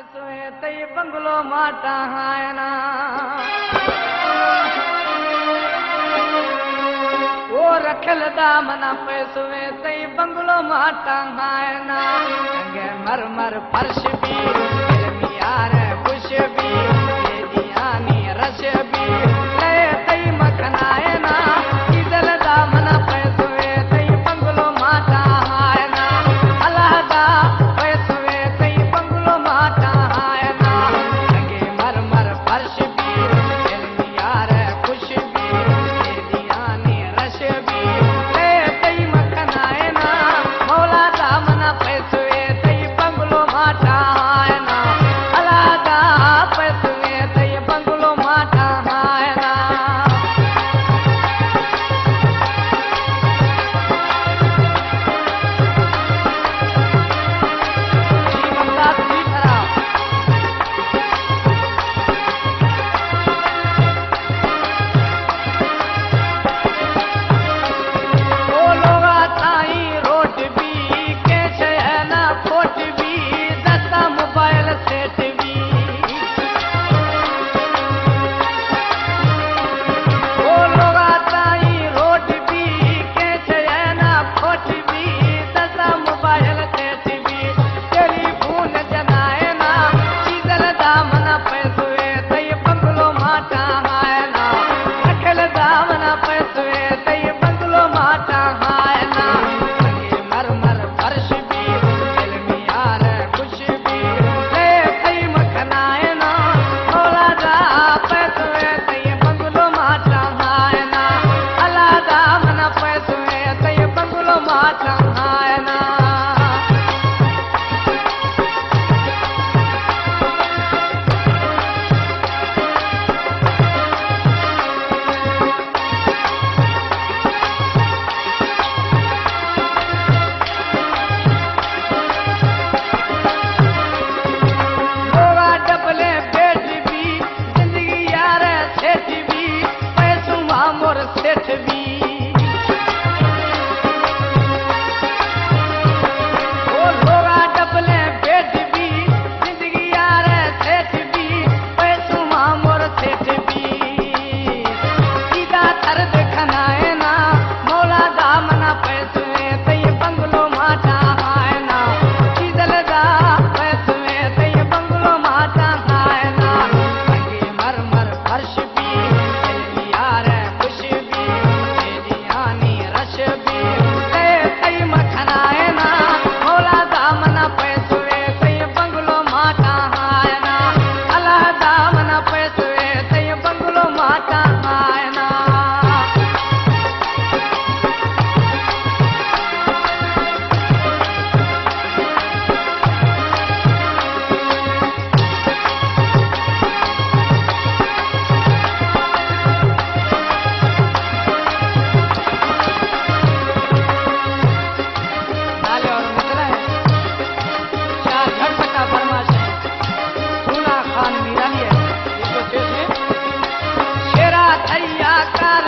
पैसो तई बंगलो माटा हायना वो रखल दामना पैसो तई बंगलो माटा हायना अंगे मर मर फर्श भी यार खुश भी दियानी रश भी ले तई मखनायना इदल दामना पैसो तई बंगलो माटा हायना अलहदा पैसो तई बंगलो माटा हायना अंगे मर मर फर्श भी यार खुश भी दियानी रश भी ले तई मखनायना मौला दामना पैसो तई बंगलो माटा हायना अलहदा पैसो तई बंगलो माटा हायना शेरा थैया कार